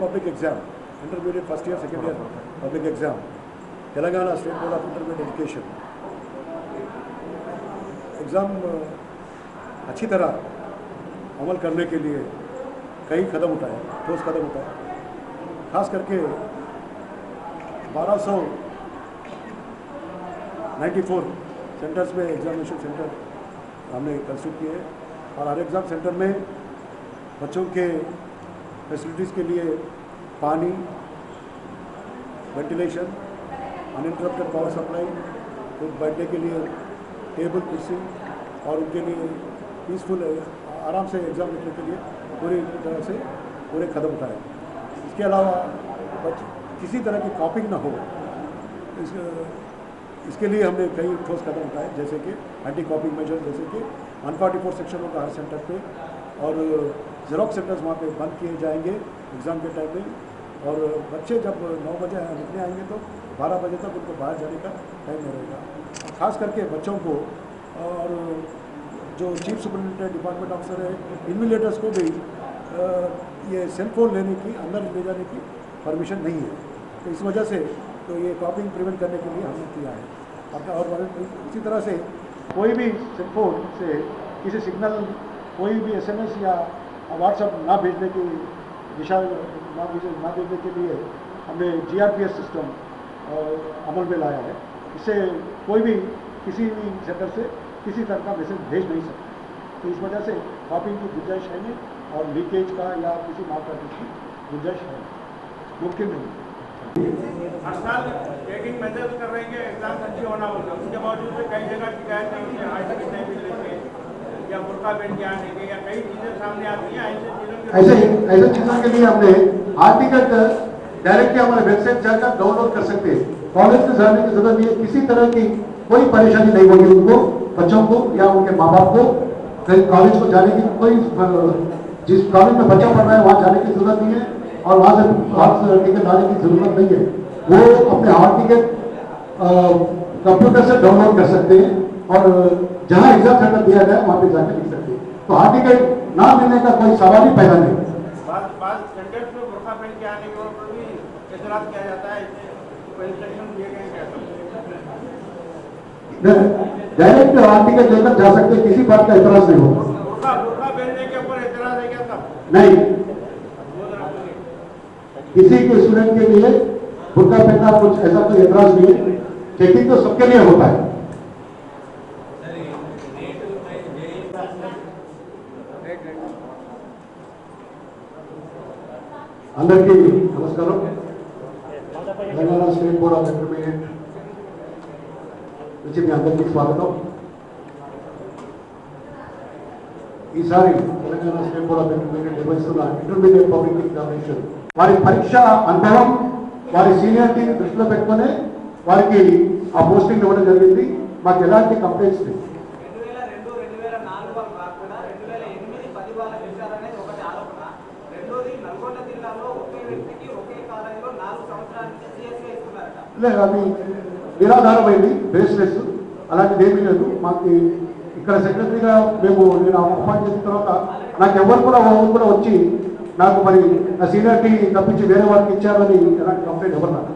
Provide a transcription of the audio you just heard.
Public exam, intermediate first year second year public exam, Telangana state board of intermediate education exam अच्छी तरह अमल करने के लिए कई कदम उठाए, ठोस कदम उठाए। खास करके 1294 सेंटर्स में एग्जामिनेशन सेंटर हमने कंस्टिट्यूट किए और हर एग्ज़ाम सेंटर में बच्चों के फैसिलिटीज़ के लिए पानी, वेंटिलेशन, अनइंटरप्टेड पावर सप्लाई, तो बैठने के लिए टेबल, कुर्सी और उनके लिए पीसफुल आराम से एग्ज़ाम लिखने के लिए पूरी तरह से पूरे कदम उठाए। इसके अलावा किसी तरह की कॉपिंग ना हो, इसके लिए हमने कई ठोस कदम उठाए, जैसे कि एंटी कॉपिंग मेजर, जैसे कि 144 सेक्शन होगा हर सेंटर पे और जेरोक्स सेंटर्स वहाँ पे बंद किए जाएंगे एग्ज़ाम के टाइम में। और बच्चे जब 9 बजे लिखने आएंगे तो 12 बजे तक उनको बाहर जाने का टाइम नहीं रहेगा। खास करके बच्चों को और जो चीफ सुपरिटेंडेंट डिपार्टमेंट ऑफिसर है, इन्विजिलेटर्स को भी ये सेल फोन लेने की, अंदर ले जाने की परमिशन नहीं है। तो इस वजह से तो ये कॉपिंग प्रिवेंट करने के लिए हमने किया है। और इसी तरह से कोई भी सेल फोन से किसी सिग्नल, कोई भी SMS या व्हाट्सएप ना भेजने की दिशा ना भेजने के लिए हमने GRPS सिस्टम अमल में लाया है। इससे कोई भी किसी भी सेंटर से किसी तरह का मैसेज भेज नहीं सकता। तो इस वजह से कॉपिंग की गुंजाइश है नहीं और लीकेज का या किसी मालप्रैक्टिस की गुंजाइश है मुमकिन नहीं। हर साल चेकिंग मेजर्स कर रहे हैं कि एग्जाम अच्छी होना होगा, उसके बावजूद भी कई जगह शिकायत नहीं है, आज तक नहीं मिल रही है या बुर्का पहन के आने के या कई चीज़ें सामने आती हैं। ऐसे चीज़ों के लिए हमने हाल टिकट डायरेक्टली हमारे वेबसाइट जाकर डाउनलोड कर सकते हैं। कॉलेज में जाने की जरूरत नहीं है, किसी तरह की कोई परेशानी नहीं होगी उनको, बच्चों को या उनके माँ बाप को। कॉलेज को जाने की कोई, जिस कॉलेज में बच्चा पढ़ रहा है वहाँ जाने की जरूरत नहीं है और वहाँ से हाथ टिकट लाने की जरूरत नहीं है। वो अपने हाथ टिकट कंप्यूटर से डाउनलोड कर सकते हैं और जहाँ एग्जाम सेंटर दिया गया वहाँ पे जाकर लिख सकते हैं। तो हाथ टिकट ना मिलने का कोई सवाल ही पैदा नहीं। सेंटर्स में बुर्का पहन के आने के ऊपर भी एतराज किया जाता है, इंस्ट्रक्शन दिए गए क्या? डायरेक्ट हाथ टिकट लेकर जा सकते, किसी बात का एतराज नहीं होगा। बुर्का पहनने के ऊपर एतराज है क्या तब? नहीं, किसी के स्टूडेंट के लिए बुर्का पहनना कुछ ऐसा कोई एतराज नहीं है। चेकिंग तो सबके लिए होता है। అందరికీ నమస్కారం। Telangana state board of intermediate నుంచి మీ అందరికీ స్వాగతం। ఈసారి Telangana state board of intermediate నిర్వహిస్తున్న ఇంటర్మీడియట్ పబ్లిక్ ఎగ్జామినేషన్ వారి పరీక్ష అనుభవం, వారి సీనియారిటీ దృష్టిలో పెట్టుకునే వారికి ఆ పోస్టింగ్ ఇవ్వడం జరిగింది। మాకు ఎలాంటి కంప్లైంట్స్ లేవు। లేదు, అది నిరాధారమైంది, బేస్లెస్, అలాంటిది ఏమీ లేదు మాకు। ఇక్కడ సెక్రటరీగా నేను అపాయింట్ చేసిన తర్వాత నాకు ఎవరు కూడా వచ్చి నాకు మరి నా సీనియారిటీ తప్పించి వేరే వారికి ఇచ్చారని ఎలాంటి కంప్లైంట్ ఎవరు నాకు